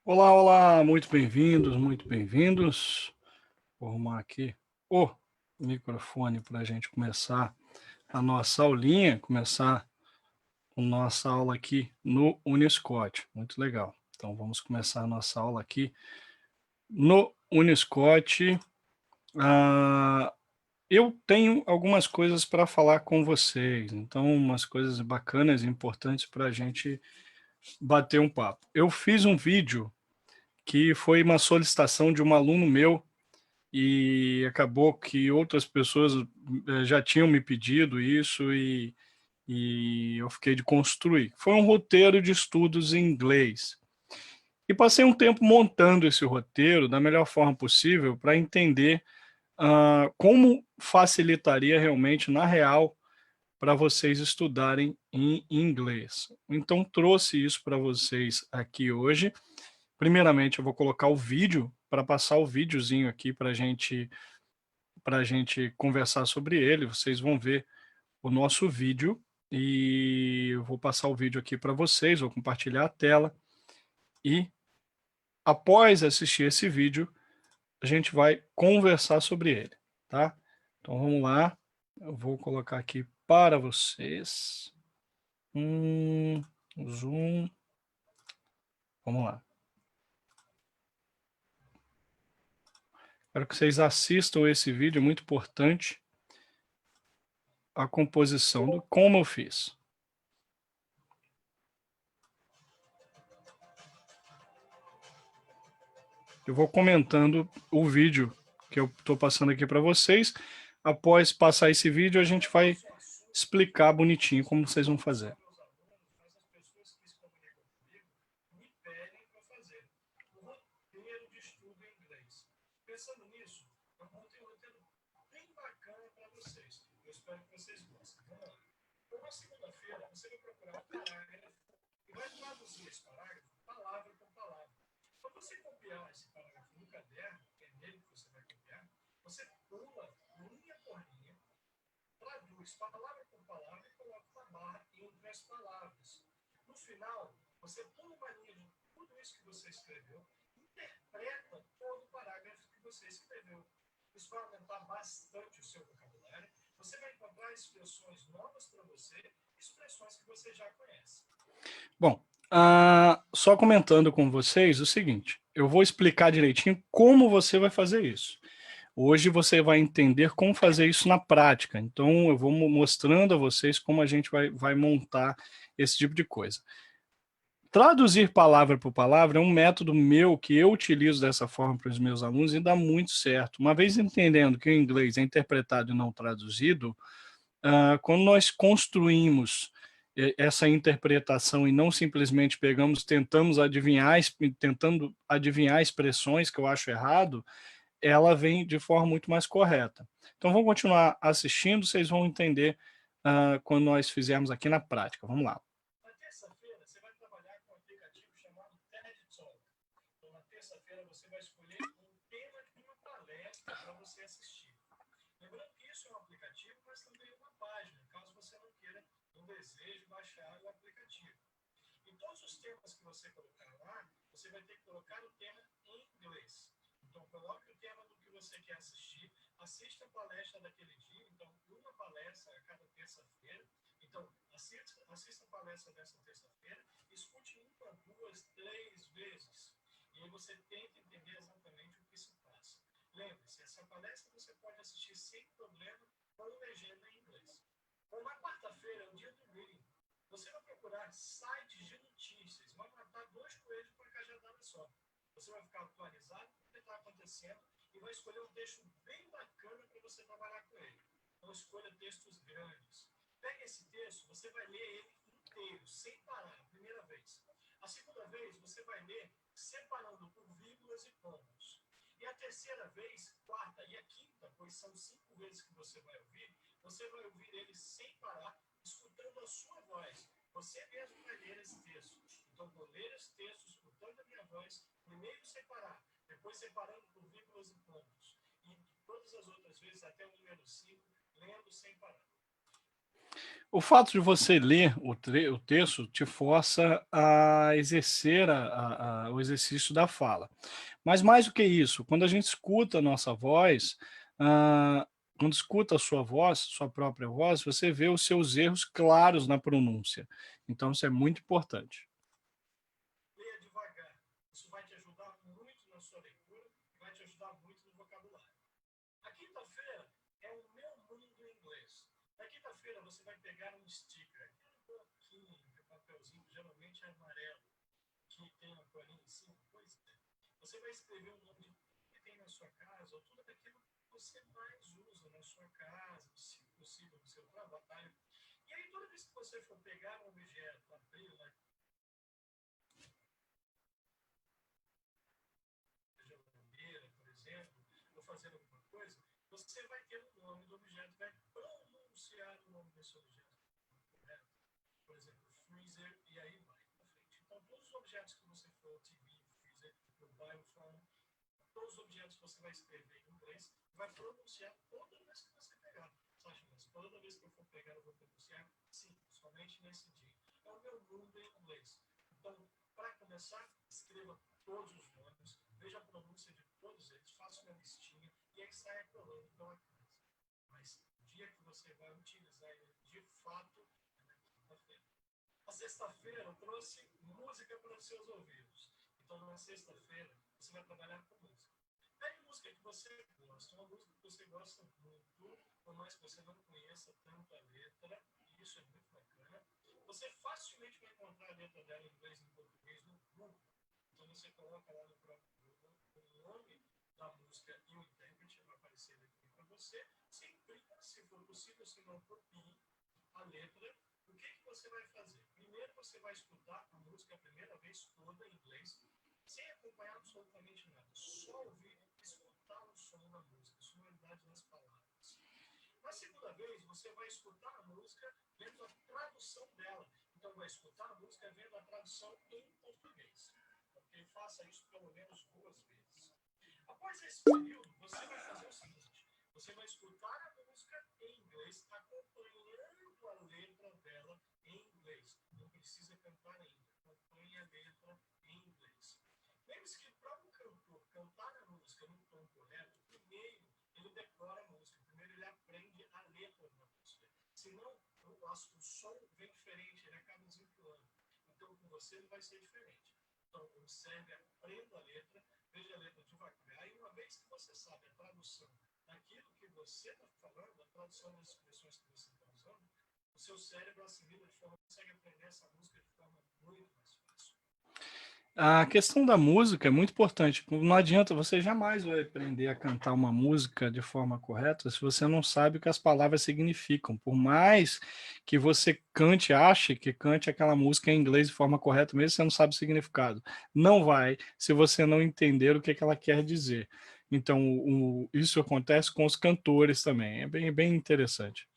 Olá, olá, muito bem-vindos, muito bem-vindos. Vou arrumar aqui o microfone para a gente começar a nossa aulinha, começar a nossa aula aqui no Uniscott. Muito legal. Então, vamos começar a nossa aula aqui no Uniscott. Eu tenho algumas coisas para falar com vocês, então, umas coisas bacanas e importantes para a gente bater um papo. Eu fiz um vídeo que foi uma solicitação de um aluno meu e acabou que outras pessoas já tinham me pedido isso e eu fiquei de construir. Foi um roteiro de estudos em inglês. E passei um tempo montando esse roteiro da melhor forma possível para entender como facilitaria realmente, na real, para vocês estudarem em inglês. Então, trouxe isso para vocês aqui hoje. Primeiramente, eu vou colocar o vídeo, para passar o videozinho aqui para a gente conversar sobre ele. Vocês vão ver o nosso vídeo e eu vou passar o vídeo aqui para vocês, vou compartilhar a tela e após assistir esse vídeo, a gente vai conversar sobre ele, tá? Então vamos lá, eu vou colocar aqui para vocês. Zoom. Vamos lá. Quero que vocês assistam esse vídeo, é muito importante a composição do como eu fiz. Eu vou comentando o vídeo que eu estou passando aqui para vocês. Após passar esse vídeo, a gente vai explicar bonitinho como vocês vão fazer. Pensando nisso, eu montei um roteiro bem bacana para vocês. Eu espero que vocês gostem. Vamos lá. Então, na segunda-feira, você vai procurar um parágrafo e vai traduzir esse parágrafo palavra por palavra. Quando você copiar esse parágrafo no caderno, que é nele que você vai copiar, você pula linha por linha, traduz palavra por palavra e coloca uma barra entre as palavras. No final, você pula uma linha de tudo isso que você escreveu, interpreta todo o parágrafo que você escreveu. Isso vai aumentar bastante o seu vocabulário. Você vai encontrar expressões novas para você, expressões que você já conhece. Bom, só comentando com vocês o seguinte, eu vou explicar direitinho como você vai fazer isso. Hoje você vai entender como fazer isso na prática, então eu vou mostrando a vocês como a gente vai montar esse tipo de coisa. Traduzir palavra por palavra é um método meu que eu utilizo dessa forma para os meus alunos e dá muito certo. Uma vez entendendo que o inglês é interpretado e não traduzido, quando nós construímos essa interpretação e não simplesmente pegamos, tentando adivinhar expressões que eu acho errado, ela vem de forma muito mais correta. Então vamos continuar assistindo, vocês vão entender quando nós fizermos aqui na prática. Vamos lá. Na terça-feira, você vai trabalhar com um aplicativo chamado TED Talk. Então, na terça-feira, você vai escolher um tema de uma palestra para você assistir. Lembrando que isso é um aplicativo, mas também uma página, caso você não queira, não deseje baixar o aplicativo. Em todos os temas que você colocar lá, você vai ter que colocar o tema em inglês. Então, coloque o tema do que você quer assistir, assista a palestra daquele dia, então, uma palestra a cada terça-feira. Então, assista a palestra dessa terça-feira, escute uma, duas, três vezes. E aí você tenta entender exatamente o que se passa. Lembre-se, essa palestra você pode assistir sem problema com legenda em inglês. Bom, na quarta-feira é o dia do reading. Você vai procurar sites de notícias, vai matar dois coelhos com a cajadada só. Você vai ficar atualizado com o que está acontecendo e vai escolher um texto bem bacana para você trabalhar com ele. Então, escolha textos grandes. Pega esse texto, você vai ler ele inteiro, sem parar, a primeira vez. A segunda vez, você vai ler separando por vírgulas e pontos. E a terceira vez, quarta e a quinta, pois são 5 vezes que você vai ouvir ele sem parar, escutando a sua voz. Você mesmo vai ler esse texto. Então, vou ler esse texto, escutando a minha voz, primeiro separar, depois separando por vírgulas e pontos. E todas as outras vezes, até o número 5, lendo sem parar. O fato de você ler o texto te força a exercer o exercício da fala. Mas mais do que isso, quando a gente escuta a nossa voz, ah, quando escuta a sua voz, sua própria voz, você vê os seus erros claros na pronúncia. Então isso é muito importante. Leia devagar. Isso vai te ajudar muito na sua leitura e vai te ajudar muito no vocabulário. A quinta-feira é o meu mundo em inglês. Na quinta-feira você vai pegar um sticker, aquele bloquinho de papelzinho, geralmente é amarelo, que tem uma colinha em cima, pois é. Você vai escrever o nome de tudo que tem na sua casa, ou tudo aquilo que você mais usa na sua casa, se possível, no seu trabalho. E aí, toda vez que você for pegar um objeto, abrir lá, geladeira, por exemplo, ou fazer alguma coisa, você vai ter o nome do objeto, vai pronunciar o nome desse objeto, correto? Por exemplo, freezer, e aí vai para frente. Então, todos os objetos que você for, TV, freezer, mobile phone, todos os objetos que você vai escrever em inglês, vai pronunciar toda vez que você pegar. Sabe, mas toda vez que eu for pegar, eu vou pronunciar sim, somente nesse dia. É o meu mundo em inglês. Então, para começar, escreva todos os nomes, veja a pronúncia de todos eles, faça uma listinha e aí saia colando pela casa. Mas o dia que você vai utilizar ele de fato é na quinta-feira. A sexta-feira eu trouxe música para os seus ouvidos. Então, na sexta-feira, você vai trabalhar com música. Pegue música que você gosta, uma música que você gosta muito, por mais que você não conheça tanto a letra, e isso é muito bacana. Você facilmente vai encontrar a letra dela em inglês e em português no Google. Então, você coloca lá no próprio Google o nome da música e o intérprete, vai aparecer aqui para você. Você imprima, se for possível, se não copie a letra. O que você vai fazer? Primeiro você vai escutar a música a primeira vez toda em inglês, sem acompanhar absolutamente nada. Só ouvir, escutar o som da música, a sonoridade das palavras. Na segunda vez, você vai escutar a música vendo a tradução dela. Então vai escutar a música vendo a tradução em português. Ok? Faça isso pelo menos 2 vezes. Após esse período, você vai fazer o seguinte. Você vai escutar a música em inglês, acompanhando a letra dela em inglês. Não precisa cantar ainda. Acompanhe a letra em inglês. Lembre-se que para um cantor cantar a música no tom correto, primeiro ele decora a música. Primeiro ele aprende a letra da música. Senão, o som vem diferente, ele acaba desentoando. Então, com você ele vai ser diferente. Então, observe, aprenda a letra, veja a letra devagar, e uma vez que você sabe a tradução daquilo que você está falando, a tradução das expressões que você está usando, o seu cérebro assimila de forma que consegue aprender essa música de forma muito mais fácil. A questão da música é muito importante. Não adianta, você jamais vai aprender a cantar uma música de forma correta se você não sabe o que as palavras significam. Por mais que você cante, ache que cante aquela música em inglês de forma correta, mesmo você não sabe o significado. Não vai, se você não entender o que ela quer dizer. Então, isso acontece com os cantores também. É bem interessante.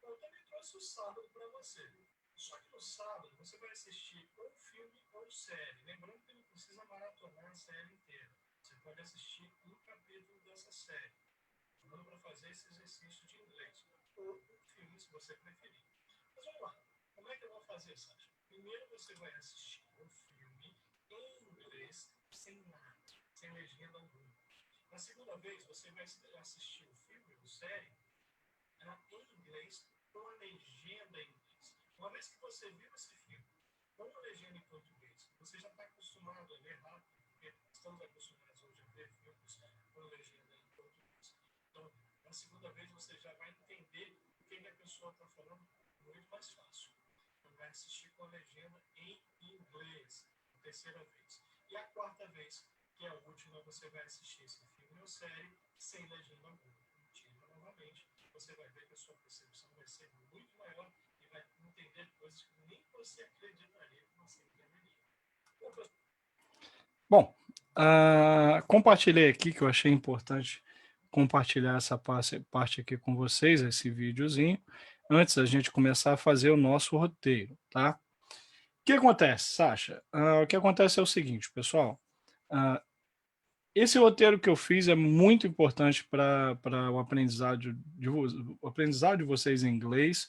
Eu também trouxe o sábado para você. Só que no sábado você vai assistir ou filme ou série. Lembrando que não precisa maratonar a série inteira. Você pode assistir um capítulo dessa série. Dando para fazer esse exercício de inglês. Ou um filme, se você preferir. Mas vamos lá. Como é que eu vou fazer, Sasha? Primeiro você vai assistir um filme em inglês, sem nada, sem legenda alguma. Na segunda vez, você vai assistir o filme ou série em inglês com a legenda em inglês. Uma vez que você viu esse filme com a legenda em português, você já está acostumado a ler rápido, porque estamos acostumados hoje a ver filmes com legenda em português. Então, na segunda vez, você já vai entender o que a pessoa está falando muito mais fácil. Então, vai assistir com a legenda em inglês, a terceira vez. E a quarta vez, que é a última, você vai assistir esse filme ou série sem legenda alguma. Tira novamente. Você vai ver que a sua percepção vai ser muito maior e vai entender coisas que nem você acreditaria que você entenderia. Bom, compartilhei aqui, que eu achei importante compartilhar essa parte aqui com vocês, esse videozinho, antes da gente começar a fazer o nosso roteiro, tá? O que acontece, Sasha? O que acontece é o seguinte, pessoal, esse roteiro que eu fiz é muito importante para o aprendizado de vocês em inglês,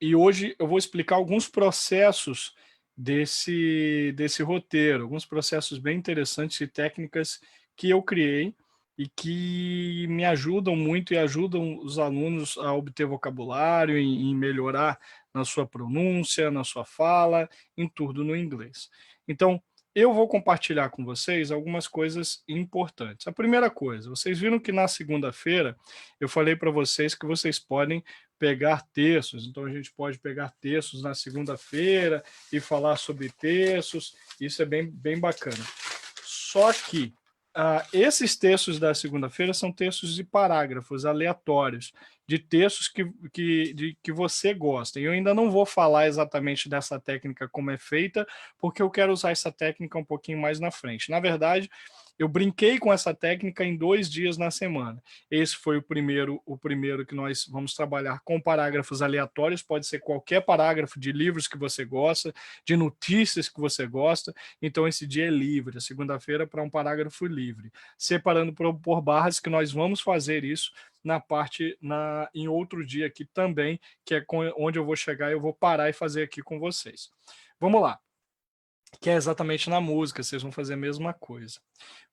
E hoje eu vou explicar alguns processos desse roteiro, alguns processos bem interessantes e técnicas que eu criei e que me ajudam muito e ajudam os alunos a obter vocabulário, em melhorar na sua pronúncia, na sua fala, em tudo no inglês. Então, eu vou compartilhar com vocês algumas coisas importantes. A primeira coisa, vocês viram que na segunda-feira eu falei para vocês que vocês podem pegar textos, então a gente pode pegar textos na segunda-feira e falar sobre textos, isso é bem bacana. Só que esses textos da segunda-feira são textos de parágrafos aleatórios, de textos que você gosta. E eu ainda não vou falar exatamente dessa técnica como é feita, porque eu quero usar essa técnica um pouquinho mais na frente. Na verdade, eu brinquei com essa técnica em 2 dias na semana. Esse foi o primeiro que nós vamos trabalhar com parágrafos aleatórios, pode ser qualquer parágrafo de livros que você gosta, de notícias que você gosta, então esse dia é livre, a segunda-feira para um parágrafo livre, separando por barras, que nós vamos fazer isso na parte, em outro dia aqui também, que é onde eu vou chegar e eu vou parar e fazer aqui com vocês. Vamos lá. Que é exatamente na música, vocês vão fazer a mesma coisa.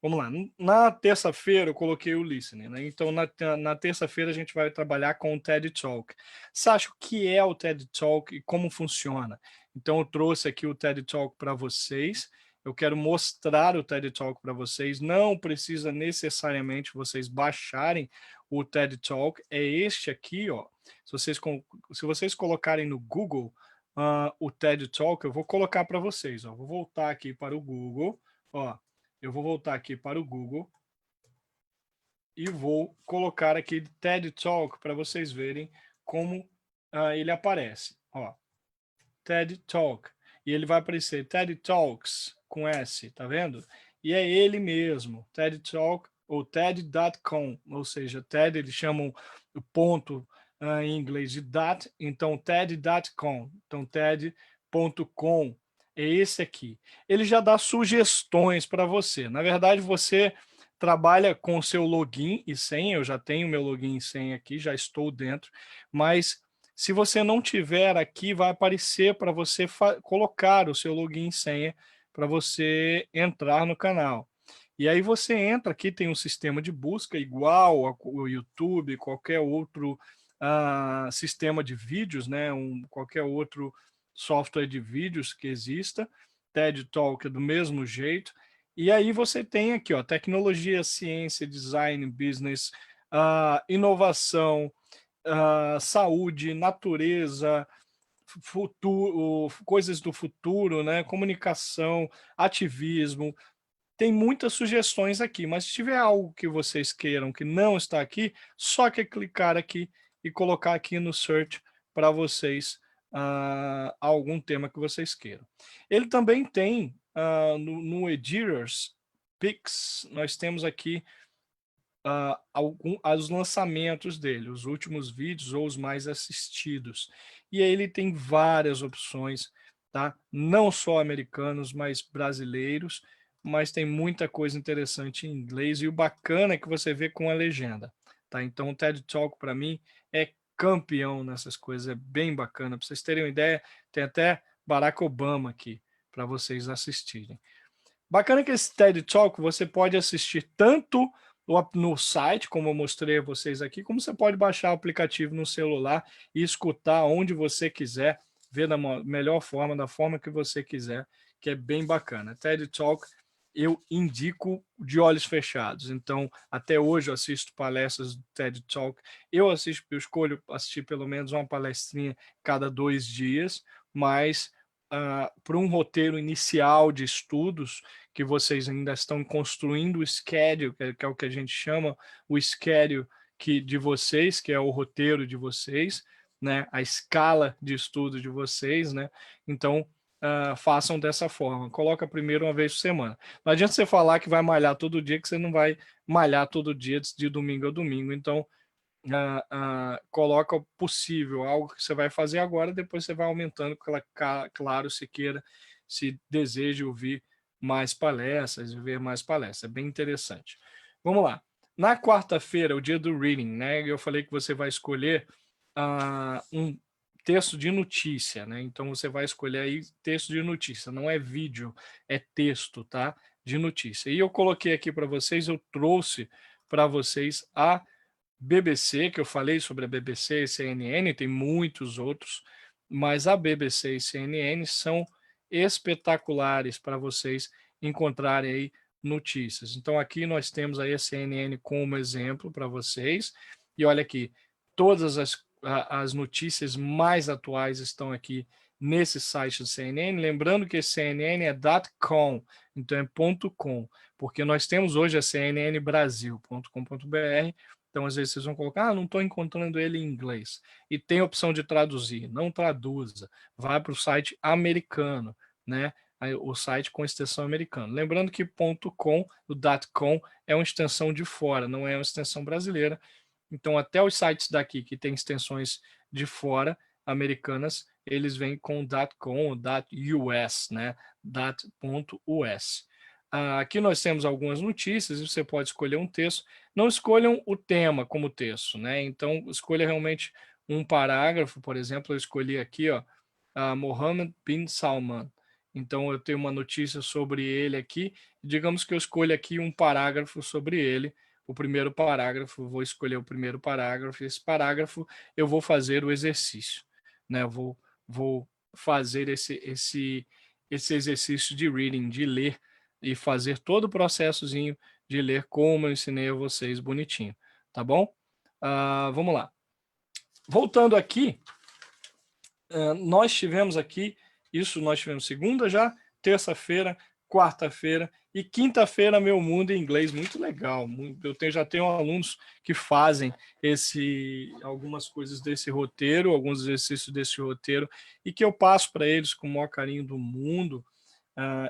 Vamos lá, na terça-feira eu coloquei o listening, né? Então na terça-feira a gente vai trabalhar com o TED Talk. Sacha, o que é o TED Talk e como funciona? Então eu trouxe aqui o TED Talk para vocês, eu quero mostrar o TED Talk para vocês, não precisa necessariamente vocês baixarem o TED Talk, é este aqui, ó. Se vocês colocarem no Google, o TED Talk, eu vou colocar para vocês. Ó. Vou voltar aqui para o Google. Ó, eu vou voltar aqui para o Google e vou colocar aqui TED Talk para vocês verem como ele aparece. Ó, TED Talk. E ele vai aparecer TED Talks com S, tá vendo? E é ele mesmo, TED Talk ou TED.com, ou seja, TED eles chamam o ponto em inglês de dot, então TED.com, então TED.com é esse aqui. Ele já dá sugestões para você. Na verdade, você trabalha com o seu login e senha, eu já tenho meu login e senha aqui, já estou dentro, mas se você não tiver aqui, vai aparecer para você colocar o seu login e senha para você entrar no canal. E aí você entra aqui, tem um sistema de busca igual ao YouTube, qualquer outro sistema de vídeos, né? Qualquer outro software de vídeos que exista. TED Talk é do mesmo jeito. E aí você tem aqui, ó, tecnologia, ciência, design, business, inovação, saúde, natureza, futuro, coisas do futuro, né? Comunicação, ativismo. Tem muitas sugestões aqui, mas se tiver algo que vocês queiram que não está aqui, só que clicar aqui e colocar aqui no search para vocês algum tema que vocês queiram. Ele também tem no Editors Picks, nós temos aqui os lançamentos dele, os últimos vídeos ou os mais assistidos. E aí ele tem várias opções, tá? Não só americanos, mas brasileiros, mas tem muita coisa interessante em inglês e o bacana é que você vê com a legenda, tá? Então o TED Talk para mim é campeão nessas coisas, é bem bacana. Para vocês terem uma ideia, tem até Barack Obama aqui para vocês assistirem. Bacana que esse TED Talk você pode assistir tanto no site, como eu mostrei a vocês aqui, como você pode baixar o aplicativo no celular e escutar onde você quiser, ver da melhor forma, da forma que você quiser, que é bem bacana. TED Talk eu indico de olhos fechados. Então, até hoje eu assisto palestras do TED Talk. Eu escolho assistir pelo menos uma palestrinha cada 2 dias, mas para um roteiro inicial de estudos, que vocês ainda estão construindo o schedule, que é o que a gente chama o schedule de vocês, que é o roteiro de vocês, né? A escala de estudo de vocês, né? Então, façam dessa forma. Coloca primeiro uma vez por semana. Não adianta você falar que vai malhar todo dia, que você não vai malhar todo dia de domingo a domingo. Então, coloca o possível, algo que você vai fazer agora, depois você vai aumentando, claro, se deseja ouvir mais palestras, ver mais palestras. É bem interessante. Vamos lá. Na quarta-feira, o dia do reading, né? Eu falei que você vai escolher um texto de notícia, né? Então você vai escolher aí texto de notícia, não é vídeo, é texto, tá? De notícia. E eu coloquei aqui para vocês, eu trouxe para vocês a BBC, que eu falei sobre a BBC e CNN, tem muitos outros, mas a BBC e CNN são espetaculares para vocês encontrarem aí notícias. Então aqui nós temos aí a CNN como exemplo para vocês, e olha aqui, todas as notícias mais atuais estão aqui nesse site do CNN, lembrando que CNN é .com, então é .com, porque nós temos hoje a CNN Brasil.com.br. Então, às vezes, vocês vão colocar, não estou encontrando ele em inglês. E tem a opção de traduzir. Não traduza. Vai para o site americano, né? O site com extensão americana. Lembrando que .com, o .com, é uma extensão de fora, não é uma extensão brasileira. Então, até os sites daqui que têm extensões de fora, americanas, eles vêm com .com, .us, né? .us. Aqui nós temos algumas notícias e você pode escolher um texto. Não escolham o tema como texto, né? Então, escolha realmente um parágrafo, por exemplo, eu escolhi aqui, ó, Mohammed bin Salman. Então, eu tenho uma notícia sobre ele aqui. Digamos que eu escolha aqui um parágrafo sobre ele. O primeiro parágrafo, vou escolher o primeiro parágrafo. Esse parágrafo eu vou fazer o exercício, né? Eu vou fazer esse exercício de reading, de ler, e fazer todo o processozinho de ler como eu ensinei a vocês bonitinho, tá bom? Vamos lá. Voltando aqui, nós tivemos segunda já, terça-feira, quarta-feira e quinta-feira Meu Mundo em Inglês, muito legal. Já tenho alunos que fazem algumas coisas desse roteiro, alguns exercícios desse roteiro, e que eu passo para eles com o maior carinho do mundo.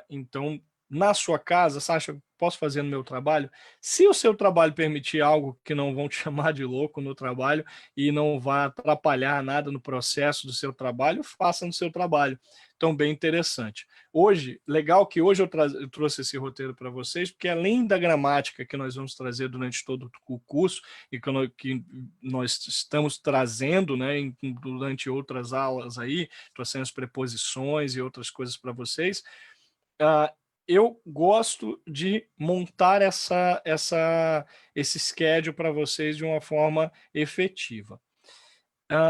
Então, na sua casa, Sasha, posso fazer no meu trabalho? Se o seu trabalho permitir algo que não vão te chamar de louco no trabalho e não vai atrapalhar nada no processo do seu trabalho, faça no seu trabalho. Então, bem interessante. Hoje, legal que hoje eu trouxe esse roteiro para vocês, porque além da gramática que nós vamos trazer durante todo o curso e que nós estamos trazendo, né, durante outras aulas aí, trouxemos preposições e outras coisas para vocês, eu gosto de montar esse schedule para vocês de uma forma efetiva.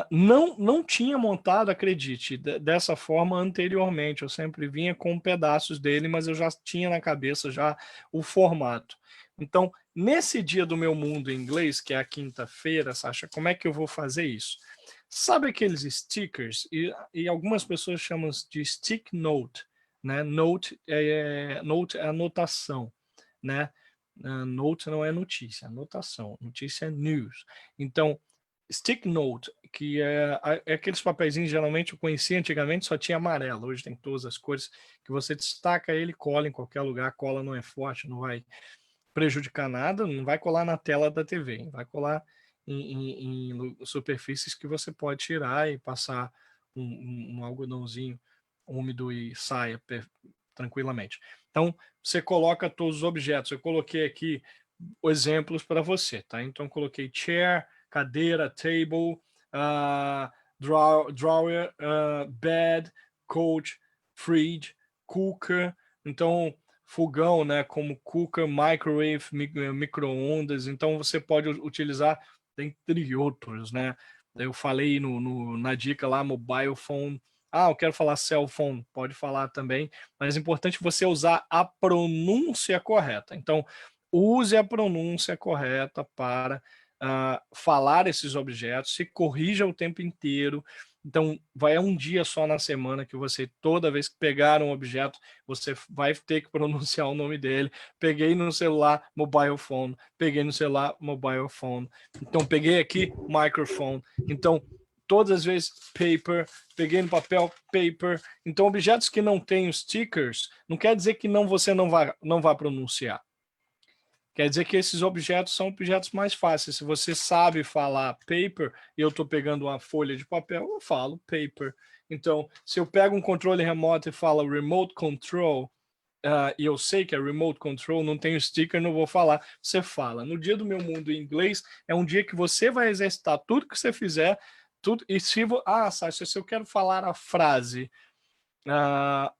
Não tinha montado, acredite, dessa forma anteriormente. Eu sempre vinha com pedaços dele, mas eu já tinha na cabeça já o formato. Então, nesse dia do Meu Mundo em Inglês, que é a quinta-feira, Sasha, como é que eu vou fazer isso? Sabe aqueles stickers? E algumas pessoas chamam de stick note, né? Note é anotação, né? Note não é notícia, anotação. Notícia é news. Então, stick note, que é aqueles papeizinhos, geralmente eu conhecia antigamente, só tinha amarelo. Hoje tem todas as cores que você destaca ele, cola em qualquer lugar. A cola não é forte, não vai prejudicar nada, não vai colar na tela da TV, vai colar em superfícies que você pode tirar e passar um algodãozinho úmido e saia tranquilamente. Então, você coloca todos os objetos. Eu coloquei aqui exemplos para você, tá? Então, coloquei chair, cadeira, table, drawer, bed, coach, fridge, cooker. Então, fogão, né, como cooker, microwave, micro-ondas. Então, você pode utilizar, entre outros, né? Eu falei na dica lá, mobile phone. Eu quero falar cell phone, pode falar também, mas é importante você usar a pronúncia correta. Então, use a pronúncia correta para falar esses objetos, se corrija o tempo inteiro. Então, vai um dia só na semana que você, toda vez que pegar um objeto, você vai ter que pronunciar o nome dele. Peguei no celular, mobile phone. Peguei no celular, mobile phone. Então, peguei aqui, microphone. Então, todas as vezes, paper. Peguei no papel, paper. Então, objetos que não têm stickers, não quer dizer que você não vai pronunciar. Quer dizer que esses objetos são objetos mais fáceis. Se você sabe falar paper e eu estou pegando uma folha de papel, eu falo paper. Então, se eu pego um controle remoto e falo remote control, e eu sei que é remote control, não tem o sticker, não vou falar. Você fala. No dia do Meu Mundo em Inglês, é um dia que você vai exercitar tudo que você fizer tudo. E se Sasha, se eu quero falar a frase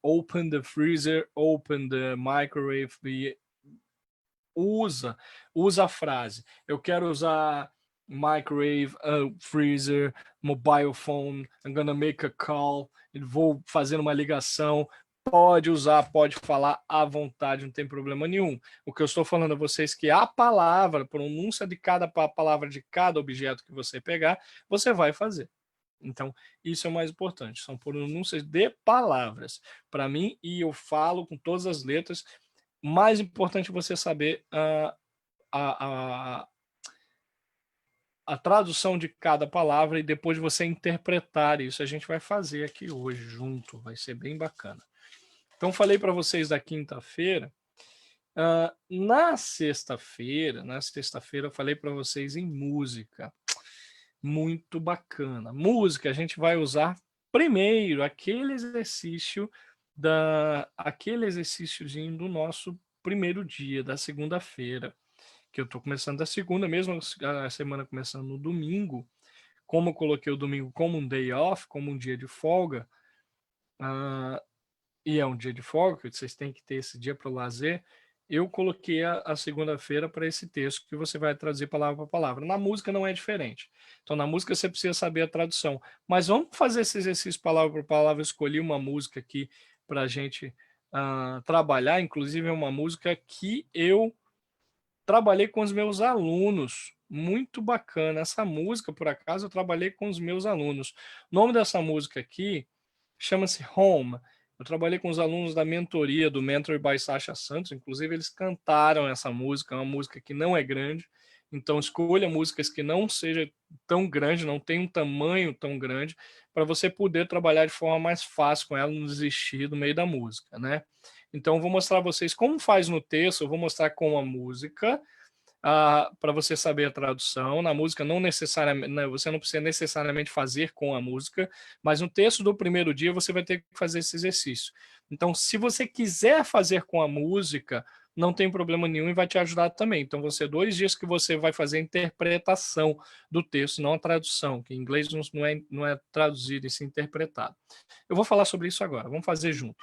open the freezer, open the microwave, usa a frase. Eu quero usar microwave, freezer, mobile phone, I'm gonna make a call, vou fazer uma ligação. Pode usar, pode falar à vontade, não tem problema nenhum. O que eu estou falando a vocês é que a palavra, pronúncia de cada palavra de cada objeto que você pegar, você vai fazer. Então, isso é o mais importante. São pronúncias de palavras. Para mim, e eu falo com todas as letras, mais importante você saber a tradução de cada palavra e depois você interpretar isso. A gente vai fazer aqui hoje junto, vai ser bem bacana. Então, falei para vocês da quinta-feira. Na sexta-feira, eu falei para vocês em música. Muito bacana. Música, a gente vai usar primeiro aquele exercíciozinho do nosso primeiro dia, da segunda-feira, que eu estou começando da segunda, mesmo a semana começando no domingo. Como eu coloquei o domingo como um day off, como um dia de folga, e é um dia de folga, que vocês têm que ter esse dia para o lazer, eu coloquei a segunda-feira para esse texto que você vai traduzir palavra por palavra. Na música não é diferente. Então, na música você precisa saber a tradução. Mas vamos fazer esse exercício palavra por palavra. Eu escolhi uma música aqui para a gente trabalhar. Inclusive, é uma música que eu trabalhei com os meus alunos. Muito bacana. Essa música, por acaso, eu trabalhei com os meus alunos. O nome dessa música aqui chama-se Home. Eu trabalhei com os alunos da mentoria do Mentor by Sasha Santos, inclusive eles cantaram essa música, é uma música que não é grande, então escolha músicas que não seja tão grande, não tem um tamanho tão grande, para você poder trabalhar de forma mais fácil com ela, não desistir do meio da música, né? Então, eu vou mostrar a vocês como faz no texto, eu vou mostrar com a música, para você saber a tradução. Na música, não necessariamente, você não precisa necessariamente fazer com a música, mas no texto do primeiro dia você vai ter que fazer esse exercício. Então, se você quiser fazer com a música, não tem problema nenhum e vai te ajudar também. Então, vão ser 2 dias que você vai fazer a interpretação do texto, não a tradução, que em inglês não é traduzido e sim interpretado. Eu vou falar sobre isso agora, vamos fazer junto.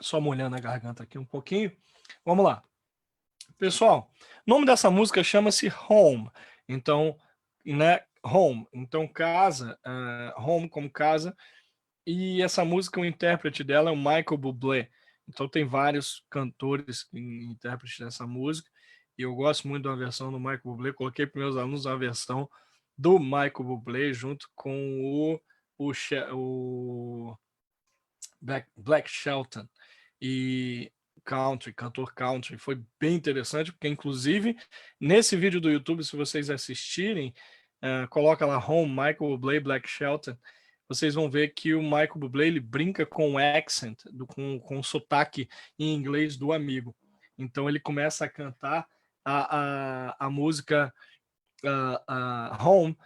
Só molhando a garganta aqui um pouquinho. Vamos lá. Pessoal, o nome dessa música chama-se Home. Então, né, Home. Então, casa, Home como casa. E essa música, o intérprete dela é o Michael Bublé. Então, tem vários cantores intérpretes dessa música. E eu gosto muito da versão do Michael Bublé. Coloquei para meus alunos a versão do Michael Bublé junto com o Black Shelton. E cantor country, foi bem interessante, porque inclusive nesse vídeo do YouTube, se vocês assistirem, coloca lá Home, Michael Bublé, Black Shelton, vocês vão ver que o Michael Bublé, ele brinca com o accent, com o sotaque em inglês do amigo. Então ele começa a cantar a música Home,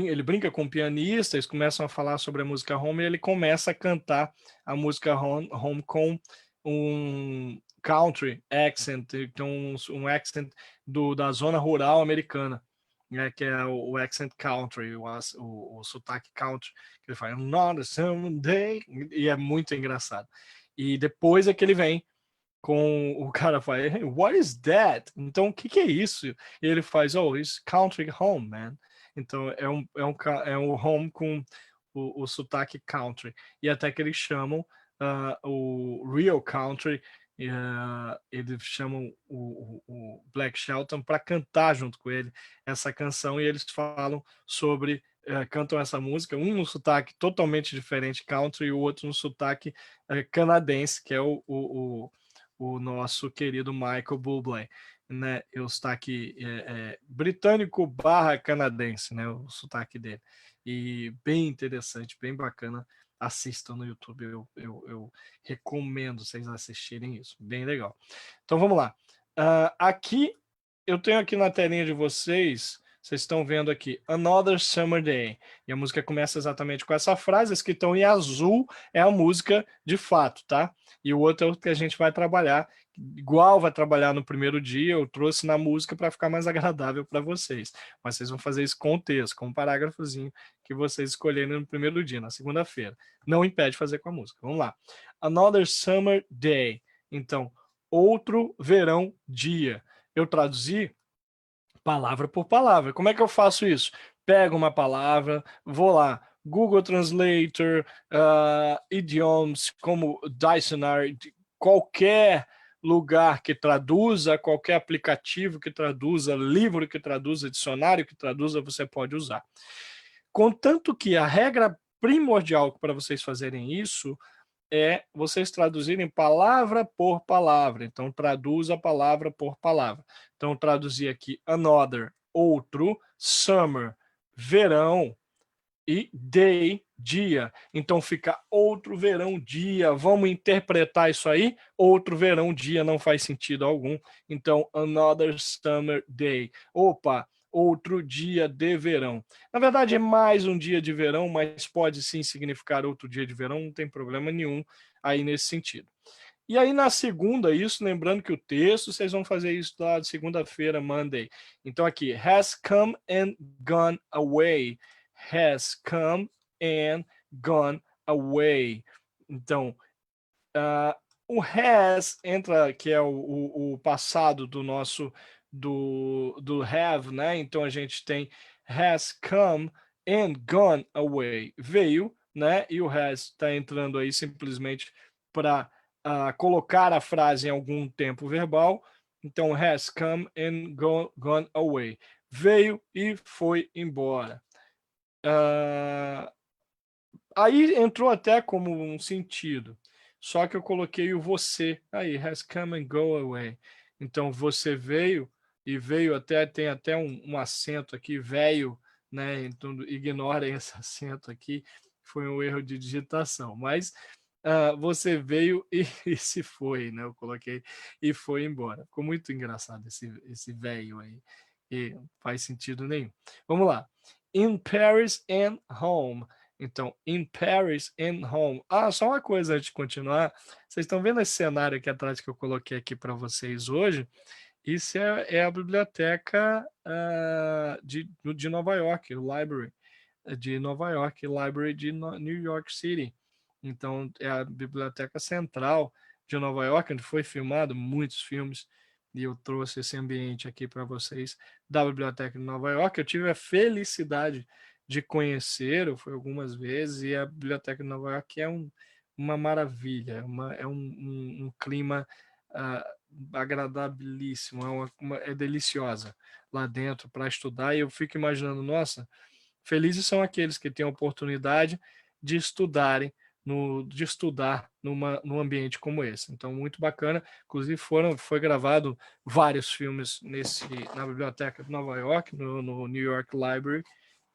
ele brinca com o pianista, eles começam a falar sobre a música Home e ele começa a cantar a música Home com um country accent, então um accent da zona rural americana, né, que é o accent country, o sotaque country, que ele fala Not a Someday, e é muito engraçado. E depois é que ele vem com o cara fala, hey, what is that? Então, o que é isso? E ele faz, oh, it's country home, man. Então, é um home com o sotaque country. E até que eles chamam o real country, eles chamam o Black Shelton para cantar junto com ele essa canção, e eles falam sobre, cantam essa música, um no sotaque totalmente diferente country e o outro no sotaque canadense, que é o nosso querido Michael Bublé, né? O sotaque britânico barra canadense, né? O sotaque dele. E bem interessante, bem bacana. Assistam no YouTube, eu recomendo vocês assistirem isso, bem legal. Então vamos lá. Aqui, eu tenho aqui na telinha de vocês, Vocês estão vendo aqui, Another Summer Day. E a música começa exatamente com essa frase, escrita em azul é a música de fato, tá? E o outro é o que a gente vai trabalhar, igual vai trabalhar no primeiro dia, eu trouxe na música para ficar mais agradável para vocês. Mas vocês vão fazer isso com o texto, com um parágrafozinho que vocês escolherem no primeiro dia, na segunda-feira. Não impede fazer com a música. Vamos lá. Another Summer Day. Então, outro verão dia. Eu traduzi palavra por palavra. Como é que eu faço isso? Pego uma palavra, vou lá, Google Translator, idioms como Dictionary, qualquer lugar que traduza, qualquer aplicativo que traduza, livro que traduza, dicionário que traduza, você pode usar. Contanto que a regra primordial para vocês fazerem isso é vocês traduzirem palavra por palavra. Então, traduza palavra por palavra. Então, traduzir aqui another, outro, summer, verão, e day, dia. Então, fica outro verão, dia. Vamos interpretar isso aí? Outro verão, dia não faz sentido algum. Então, another summer day. Opa, outro dia de verão. Na verdade, é mais um dia de verão, mas pode sim significar outro dia de verão, não tem problema nenhum aí nesse sentido. E aí na segunda, isso, lembrando que o texto, vocês vão fazer isso lá de segunda-feira, Monday. Então aqui, has come and gone away. Has come and gone away. Então, o has entra, que é o passado do nosso, do have, né? Então a gente tem has come and gone away. Veio, né? E o has está entrando aí simplesmente para colocar a frase em algum tempo verbal. Então, has come and gone away. Veio e foi embora. Aí entrou até como um sentido. Só que eu coloquei o você. Aí, has come and go away. Então, você veio e veio até, tem até um acento aqui, veio, né? Então, ignorem esse acento aqui. Foi um erro de digitação. Mas você veio e se foi, né? Eu coloquei e foi embora. Ficou muito engraçado esse veio aí. E não faz sentido nenhum. Vamos lá. In Paris and home. Então, in Paris and home. Só uma coisa antes de continuar. Vocês estão vendo esse cenário aqui atrás que eu coloquei aqui para vocês hoje? Isso é a biblioteca de Nova York, o Library de Nova York, Library de New York City. Então, é a biblioteca central de Nova York, onde foi filmado muitos filmes, e eu trouxe esse ambiente aqui para vocês da biblioteca de Nova York. Eu tive a felicidade de conhecer, eu fui algumas vezes, e a biblioteca de Nova York é uma maravilha, é um clima agradabilíssimo, é deliciosa lá dentro para estudar, e eu fico imaginando, nossa, felizes são aqueles que têm a oportunidade de estudarem, de estudar num ambiente como esse. Então, muito bacana. Inclusive, foi gravado vários filmes na Biblioteca de Nova York, no New York Library,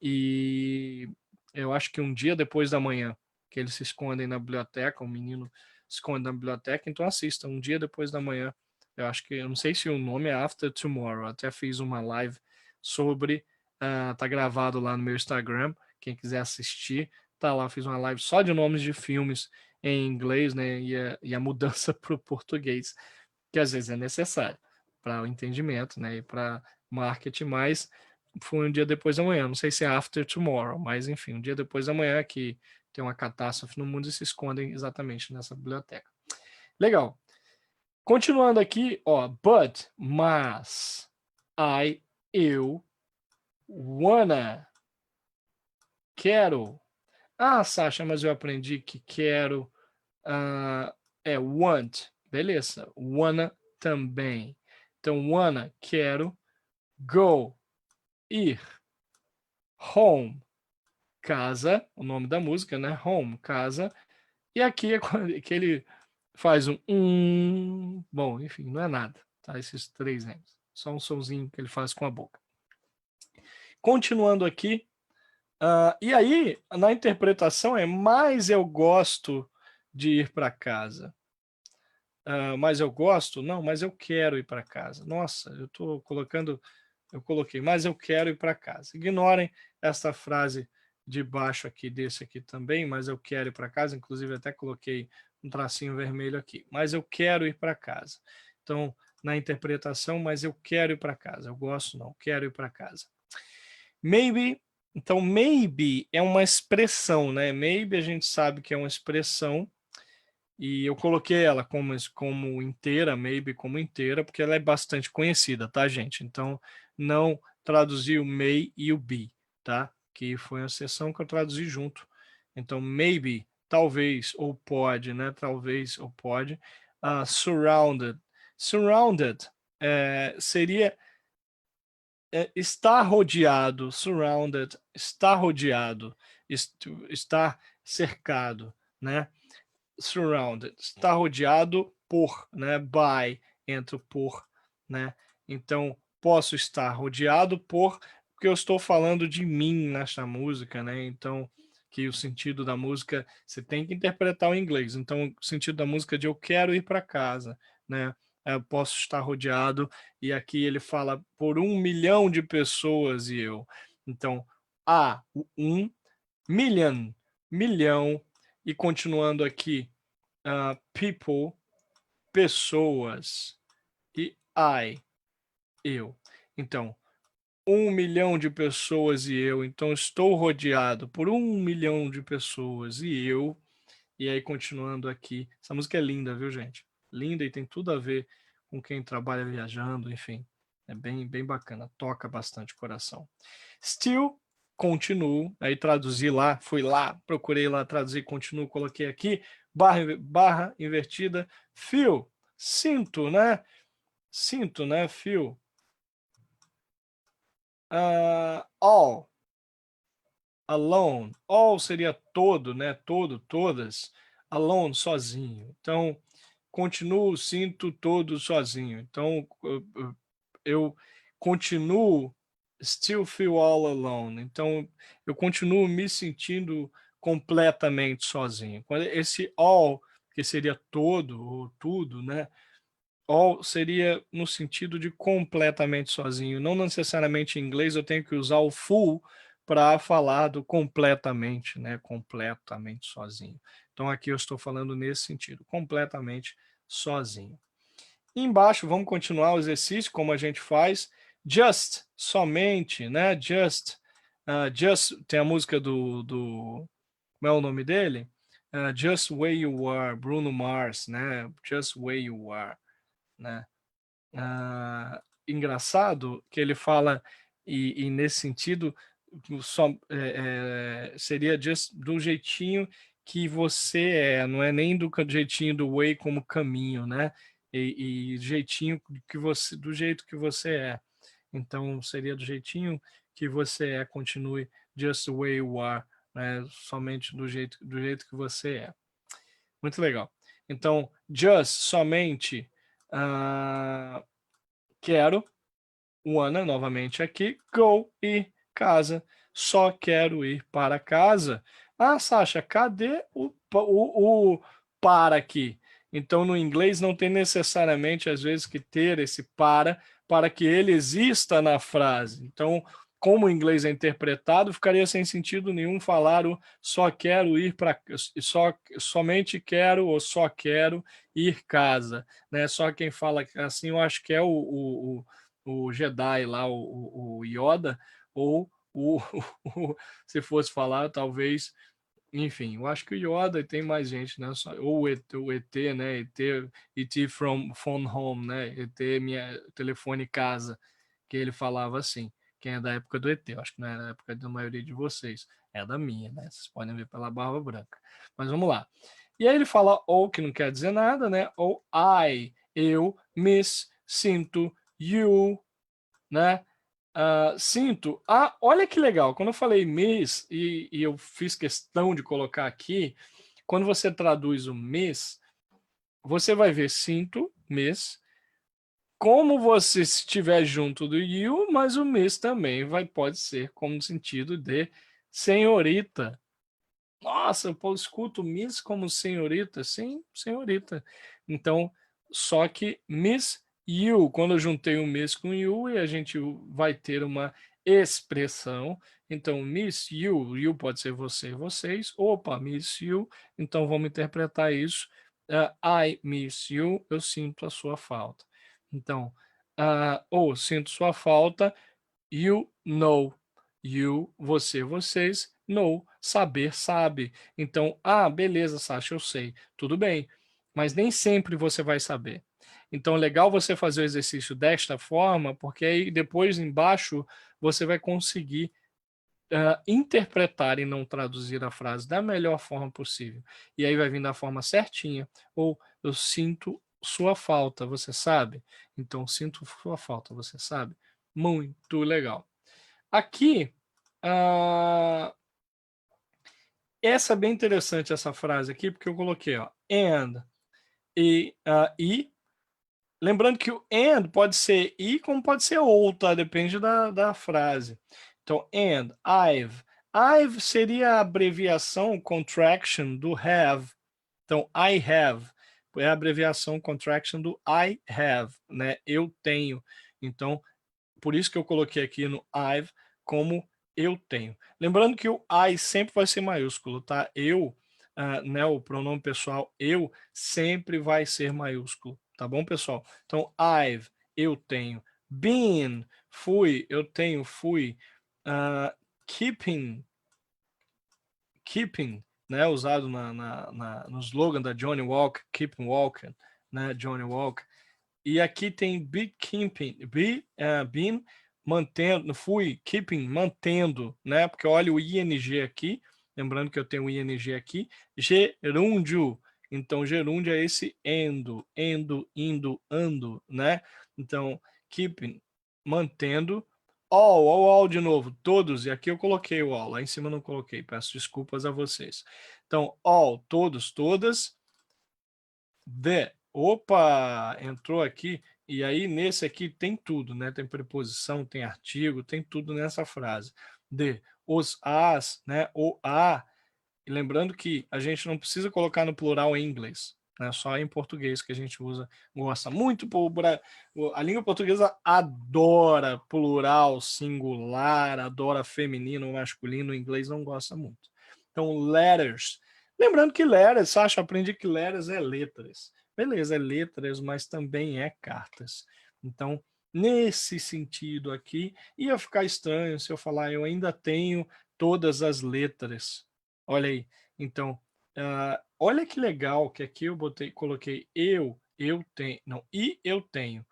e eu acho que um dia depois da manhã, que eles se escondem na biblioteca, um menino se esconde na biblioteca, então assistam, um dia depois da manhã. Eu não sei se o nome é After Tomorrow, até fiz uma live sobre, tá gravado lá no meu Instagram, quem quiser assistir, tá lá, fiz uma live só de nomes de filmes em inglês, né, e a mudança para o português, que às vezes é necessário para o entendimento, né, e para marketing, mas foi um dia depois da manhã, não sei se é After Tomorrow, mas enfim, um dia depois da manhã que tem uma catástrofe no mundo e se escondem exatamente nessa biblioteca. Legal. Continuando aqui, mas, eu, wanna, quero. Sasha, mas eu aprendi que quero é want. Beleza, wanna também. Então, wanna, quero, go, ir, home, casa, o nome da música, né? Home, casa. E aqui é que ele faz bom, enfim, não é nada, tá? Esses três M's. Só um sonzinho que ele faz com a boca. Continuando aqui, e aí, na interpretação mais eu gosto de ir para casa. Mas eu gosto? Não, mas eu quero ir para casa. Nossa, eu estou colocando Eu coloquei, mas eu quero ir para casa. Ignorem essa frase de baixo aqui, desse aqui também, mas eu quero ir para casa. Inclusive, até coloquei um tracinho vermelho aqui. Mas eu quero ir para casa. Então, na interpretação, mas eu quero ir para casa. Eu gosto, não, quero ir para casa. Maybe, então, maybe é uma expressão, né? Maybe a gente sabe que é uma expressão, e eu coloquei ela como inteira, maybe como inteira, porque ela é bastante conhecida, tá, gente? Então, não traduzi o may e o be, tá? Que foi uma exceção que eu traduzi junto. Então, maybe, talvez, ou pode, né? Talvez, ou pode. Surrounded. Surrounded seria estar rodeado, surrounded, estar rodeado, estar cercado, né? Surrounded, está rodeado por, né? By, entra o por, né? Então, posso estar rodeado por, porque eu estou falando de mim nesta música, né? Então, que o sentido da música, você tem que interpretar o inglês. Então, o sentido da música é de eu quero ir para casa, né? Eu posso estar rodeado, e aqui ele fala por 1 milhão de pessoas e eu. Então, o 1 million, milhão, e continuando aqui, people, pessoas, e eu. Então, 1 milhão de pessoas e eu. Então, estou rodeado por 1 milhão de pessoas e eu. E aí, continuando aqui. Essa música é linda, viu, gente? Linda, e tem tudo a ver com quem trabalha viajando, enfim. É bem, bem bacana. Toca bastante o coração. Still, continuo. Aí traduzi lá, fui lá, procurei lá, traduzi, continuo, coloquei aqui. Barra invertida. Feel, sinto, né? Sinto, né? Feel. All, alone. All seria todo, né? Todo, todas. Alone, sozinho. Então, continuo, sinto todo sozinho. Então, eu continuo, still feel all alone. Então, eu continuo me sentindo completamente sozinho. Esse all, que seria todo ou tudo, né? All seria no sentido de completamente sozinho. Não necessariamente em inglês eu tenho que usar o full para falar do completamente, né? Completamente sozinho. Então aqui eu estou falando nesse sentido, completamente sozinho. E embaixo, vamos continuar o exercício como a gente faz. Just, somente, né? Just, tem a música como é o nome dele? Just Where You Are, Bruno Mars, né? Just Where You Are, né? Engraçado que ele fala, e nesse sentido, seria just do jeitinho que você é, não é nem do jeitinho do way como caminho, né? E jeitinho que você, do jeito que você é. Então seria do jeitinho que você é, continue just the way you are, né? Somente do jeito que você é. Muito legal. Então, just, somente, quero, wanna, novamente aqui, go, ir, casa. Só quero ir para casa. Sasha, cadê o para aqui? Então, no inglês não tem necessariamente, às vezes, que ter esse para que ele exista na frase. Então, como o inglês é interpretado, ficaria sem sentido nenhum falar o só quero ir para somente quero ou só quero ir casa, né? Só quem fala assim, eu acho que é o Jedi lá, o Yoda, ou se fosse falar, talvez, enfim, eu acho que o Yoda, e tem mais gente, né? Ou o ET, né? ET from phone home, né? ET, minha telefone casa, que ele falava assim. Quem é da época do ET, eu acho que não é da época da maioria de vocês, é da minha, né? Vocês podem ver pela barba branca. Mas vamos lá. E aí ele fala ou, que não quer dizer nada, né? Ou eu, miss, sinto, you, né? Sinto. Olha que legal. Quando eu falei miss, e eu fiz questão de colocar aqui, quando você traduz o miss, você vai ver sinto, miss, como você estiver junto do you, mas o miss também pode ser como no sentido de senhorita. Nossa, eu escuto miss como senhorita. Sim, senhorita. Então, só que miss You, quando eu juntei o miss com you, e a gente vai ter uma expressão. Então, miss you, you pode ser você e vocês. Opa, miss you. Então, vamos interpretar isso. I miss you, eu sinto a sua falta. Então, ou sinto sua falta, you know. You, você, vocês, know, saber, sabe. Então, beleza, Sasha, eu sei. Tudo bem. Mas nem sempre você vai saber. Então, legal você fazer o exercício desta forma, porque aí depois embaixo você vai conseguir interpretar e não traduzir a frase da melhor forma possível. E aí vai vir da forma certinha. Ou eu sinto sua falta, você sabe? Então, sinto sua falta, você sabe? Muito legal. Aqui, essa é bem interessante, essa frase aqui, porque eu coloquei, ó, and e. Lembrando que o and pode ser e como pode ser ou, tá? Depende da frase. Então, and, I've. I've seria a abreviação, contraction do have. Então, I have é a abreviação, contraction do I have, né? Eu tenho. Então, por isso que eu coloquei aqui no I've como eu tenho. Lembrando que o I sempre vai ser maiúsculo, tá? Eu, né, o pronome pessoal eu sempre vai ser maiúsculo, tá bom, pessoal? Então, I've, eu tenho. Been, fui, eu tenho, fui. Keeping, né, usado no slogan da Johnny Walker, Keep Walking, né, Johnny Walker. E aqui tem be keeping, been, mantendo, fui, keeping, mantendo, né? Porque olha o ing aqui, lembrando que eu tenho o ing aqui, gerúndio. Então, gerúndio é esse endo, indo, ando, né? Então, keeping, mantendo. All de novo, todos, e aqui eu coloquei o all, lá em cima eu não coloquei, peço desculpas a vocês. Então, all, todos, todas, opa, entrou aqui, e aí nesse aqui tem tudo, né? Tem preposição, tem artigo, tem tudo nessa frase. Os, as, né? O, a. E lembrando que a gente não precisa colocar no plural em inglês, né? Só em português que a gente usa, gosta muito. A língua portuguesa adora plural, singular, adora feminino, masculino, o inglês não gosta muito. Então, letters. Lembrando que letters, Sasha, aprendi que letters é letras. Beleza, é letras, mas também é cartas. Então, nesse sentido aqui, ia ficar estranho se eu falar eu ainda tenho todas as letras. Olha aí. Então, olha que legal que aqui eu coloquei eu tenho, não, e eu tenho.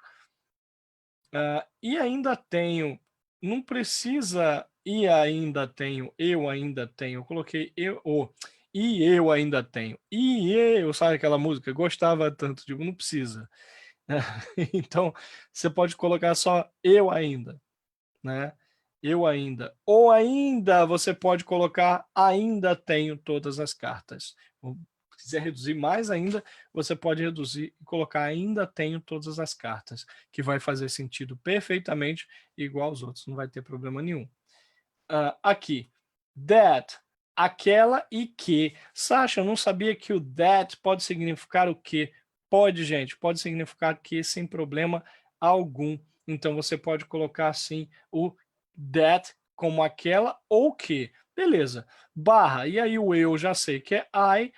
E ainda tenho, não precisa e ainda tenho, eu ainda tenho. Eu coloquei e eu ainda tenho. E eu, sabe aquela música? Eu gostava tanto, digo, não precisa. Então, você pode colocar só eu ainda, né? Eu ainda. Ou ainda você pode colocar ainda tenho todas as cartas. Se quiser reduzir mais ainda, você pode reduzir e colocar ainda tenho todas as cartas, que vai fazer sentido perfeitamente igual aos outros, não vai ter problema nenhum. Aqui, that, aquela e que. Sasha, eu não sabia que o that pode significar o que. Pode, gente, pode significar que sem problema algum. Então você pode colocar assim o that como aquela ou que. Beleza. Barra, e aí o eu já sei que é I.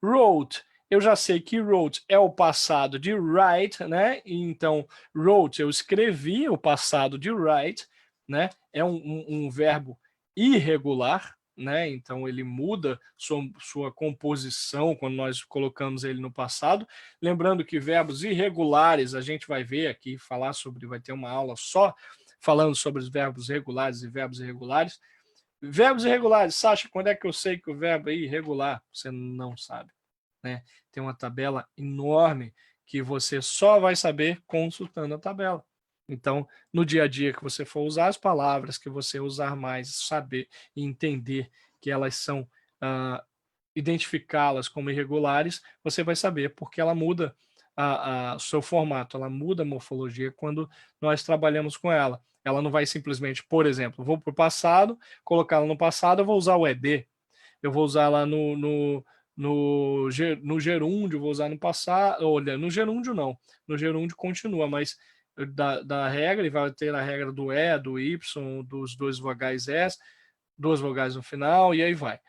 Wrote, eu já sei que wrote é o passado de write, né? Então, wrote, eu escrevi o passado de write, né? É um verbo irregular, né? Então, ele muda sua composição quando nós colocamos ele no passado. Lembrando que verbos irregulares, a gente vai ver aqui, falar sobre, vai ter uma aula só falando sobre os verbos regulares e verbos irregulares. Verbos irregulares, Sasha, quando é que eu sei que o verbo é irregular? Você não sabe, né? Tem uma tabela enorme que você só vai saber consultando a tabela. Então, no dia a dia que você for usar as palavras, que você usar mais, saber e entender que elas são, identificá-las como irregulares, você vai saber porque ela muda o seu formato, ela muda a morfologia quando nós trabalhamos com ela. Ela não vai simplesmente, por exemplo, vou para o passado, colocá-la no passado, eu vou usar o ED, eu vou usar lá no gerúndio vou usar no passado, olha, no gerúndio não, no gerúndio continua, mas da regra, e vai ter a regra do E, do Y, dos dois vogais S, duas vogais no final, e aí vai.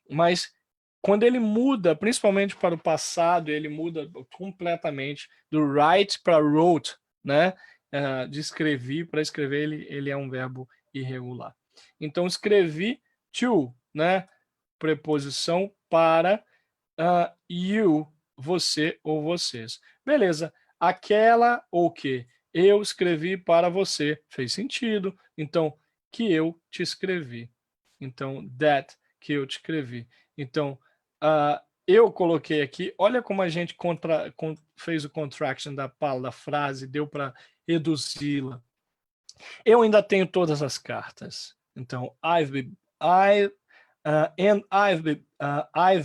Mas quando ele muda, principalmente para o passado, ele muda completamente do write para wrote, né? De escrevi para escrever, ele é um verbo irregular. Então, escrevi to, né? Preposição para you, você ou vocês. Beleza. Aquela ou que eu escrevi para você. Fez sentido. Então, que eu te escrevi. Então, that, que eu te escrevi. Então, eu coloquei aqui, olha como a gente fez o contraction da frase, deu para reduzi-la. Eu ainda tenho todas as cartas. Então, I've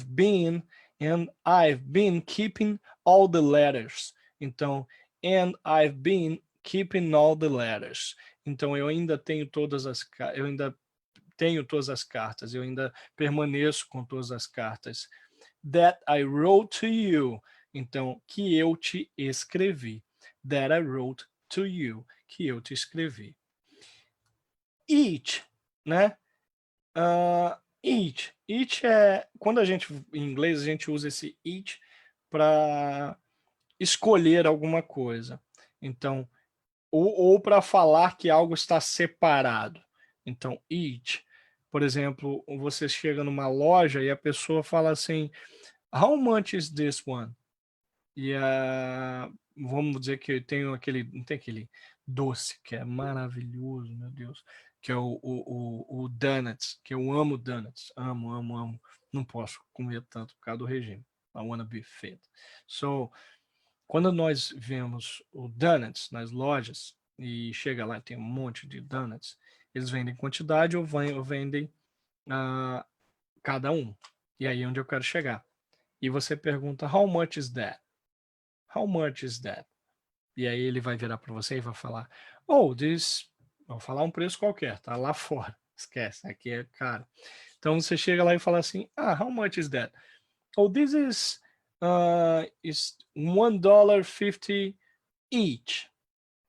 been keeping all the letters. Então, and I've been keeping all the letters. Então, eu ainda tenho todas as cartas, eu ainda permaneço com todas as cartas. That I wrote to you. Então, que eu te escrevi. That I wrote to you. Que eu te escrevi. Each, né? Each é... Quando a gente, em inglês, a gente usa esse each para escolher alguma coisa. Então, ou para falar que algo está separado. Então, each. Por exemplo, você chega numa loja e a pessoa fala assim, how much is this one? E vamos dizer que eu tenho não tem aquele doce que é maravilhoso, meu Deus, que é o donuts, que eu amo donuts, amo. Não posso comer tanto por causa do regime. I wanna be fit. So, quando nós vemos o donuts nas lojas e chega lá e tem um monte de donuts, eles vendem quantidade ou vendem cada um. E aí é onde eu quero chegar. E você pergunta, how much is that? How much is that? E aí ele vai virar para você e vai falar, vou falar um preço qualquer, tá lá fora. Esquece, aqui é caro. Então você chega lá e fala assim, how much is that? Oh, this is $1.50 each.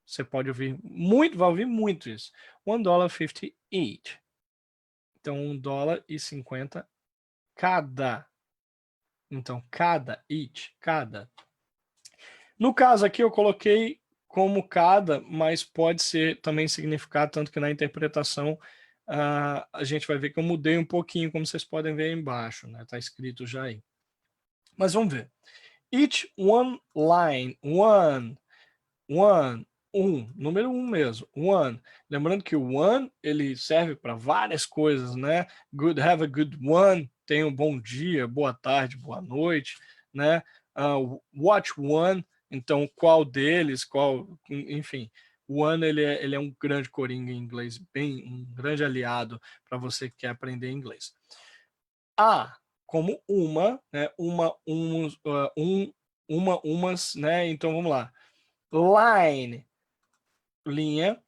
Você pode ouvir muito, vai ouvir muito isso. $1.50 each. Então, $1,50 cada. Então, cada, each, cada. No caso aqui eu coloquei como cada, mas pode ser também significar, tanto que na interpretação a gente vai ver que eu mudei um pouquinho, como vocês podem ver aí embaixo, né? Tá escrito já aí. Mas vamos ver. Each one line, número 1 mesmo, one. Lembrando que o one, ele serve para várias coisas, né? Have a good one, tenha um bom dia, boa tarde, boa noite, né? Watch one, então qual deles, enfim. O one, ele é um grande coringa em inglês, um grande aliado para você que quer aprender inglês. Como uma, né? Umas, né? Então vamos lá. Line, linha,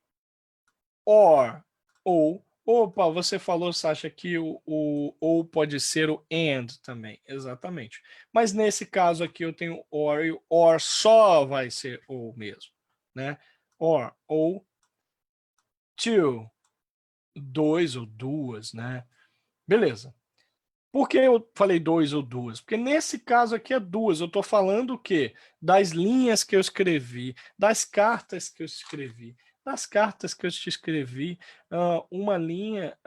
ou. Opa, você falou, Sasha, que o ou pode ser o and também. Exatamente. Mas nesse caso aqui eu tenho or e o or só vai ser ou mesmo, né? Or, ou two, dois ou duas, né? Beleza. Por que eu falei dois ou duas? Porque nesse caso aqui é duas. Eu estou falando o quê? Das linhas que eu escrevi, das cartas que eu escrevi. Das cartas que eu te escrevi, uma linha,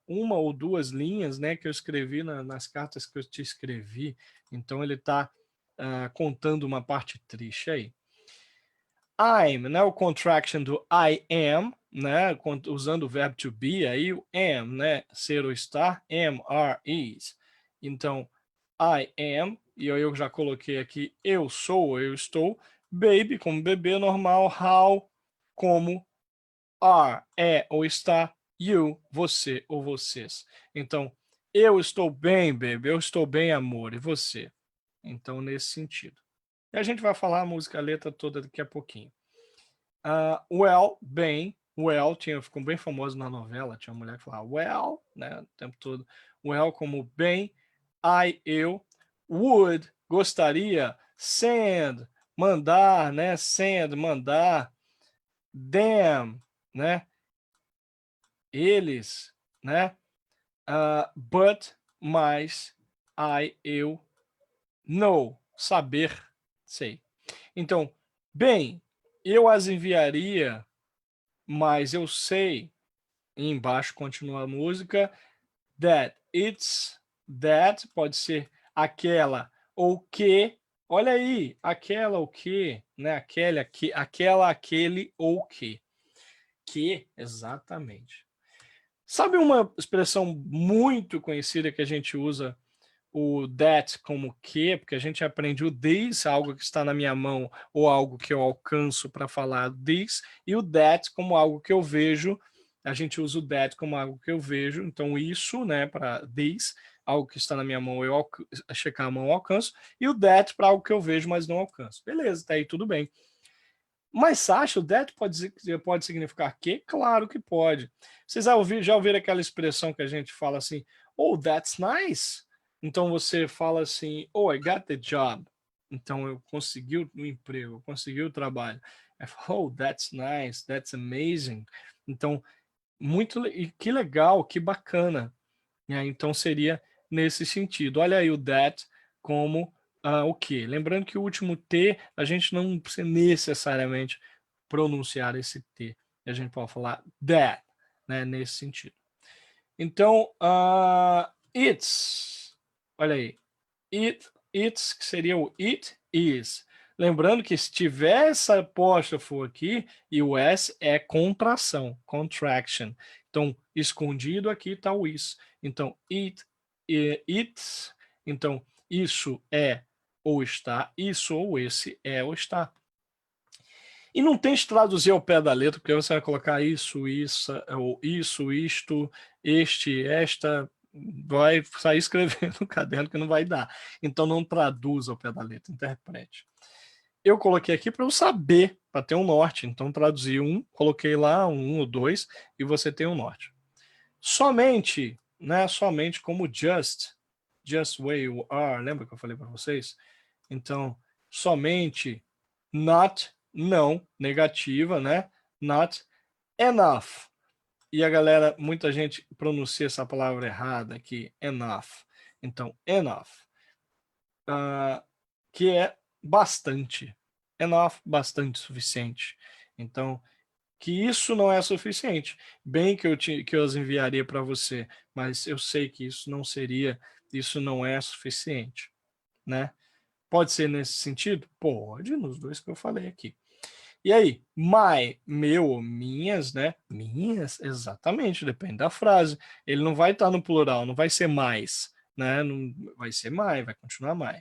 uma ou duas linhas, né, que eu escrevi nas cartas que eu te escrevi. Então ele está contando uma parte triste aí. I'm, né, o contraction do I am, né, usando o verbo to be, aí o am, né, ser ou estar, am, are, is. Então, I am, e eu já coloquei aqui eu sou, eu estou, baby, como bebê normal, how, como are, é ou está, you, você ou vocês. Então, eu estou bem, baby, eu estou bem, amor, e você? Então, nesse sentido. E a gente vai falar a música, a letra toda daqui a pouquinho. Well, bem, well, ficou bem famoso na novela, tinha uma mulher que falava well, né, o tempo todo. Well como bem, eu, would, gostaria, send, mandar, né? Send, mandar, them, né? Eles, né? But, mais, eu, know, saber, sei. Então, bem, eu as enviaria, mas eu sei, e embaixo continua a música, that pode ser aquela ou que, olha aí, aquela ou que, né? Aquela, aquele ou que. Que, exatamente. Sabe uma expressão muito conhecida que a gente usa o that como que, porque a gente aprende o this, algo que está na minha mão ou algo que eu alcanço para falar this, e o that como algo que eu vejo, a gente usa o that como algo que eu vejo, então isso, né, para this, algo que está na minha mão, eu checar a mão, eu alcanço, e o that para algo que eu vejo, mas não alcanço. Beleza, tá aí tudo bem. Mas Sasha, o that pode significar que? Claro que pode. Vocês já ouviram aquela expressão que a gente fala assim, oh, that's nice? Então você fala assim, oh, I got the job. Então eu consegui o emprego, eu consegui o trabalho. I falo, oh, that's nice, that's amazing. Então, e que legal, que bacana. Então seria nesse sentido. Olha aí o that como o que. Lembrando que o último T, a gente não precisa necessariamente pronunciar esse T. A gente pode falar that, né, nesse sentido. Então, it's, olha aí, it's, que seria o it is. Lembrando que se tiver essa apóstrofo aqui, e o S é contração, contraction. Então, escondido aqui está o is. Então, it's, então, isso é ou está, isso ou esse é ou está. E não tem que traduzir ao pé da letra, porque você vai colocar isso, ou isso, isto, este, esta, vai sair escrevendo no caderno que não vai dar. Então não traduza ao pé da letra, interprete. Eu coloquei aqui para eu saber, para ter um norte. Então traduzi coloquei lá um ou dois, e você tem um norte. Somente, né? Somente como just way you are, lembra que eu falei para vocês? Então, somente, not, não, negativa, né? Not enough. E a galera, muita gente pronuncia essa palavra errada aqui, enough. Então, enough, que é bastante. Enough, bastante, suficiente. Então, que isso não é suficiente. Bem que eu as enviaria para você, mas eu sei que isso não é suficiente, né? Pode ser nesse sentido? Pode, nos dois que eu falei aqui. E aí, my, meu, minhas, né? Minhas, exatamente, depende da frase. Ele não vai estar no plural, não vai ser mais, né? Não vai ser my, vai continuar my,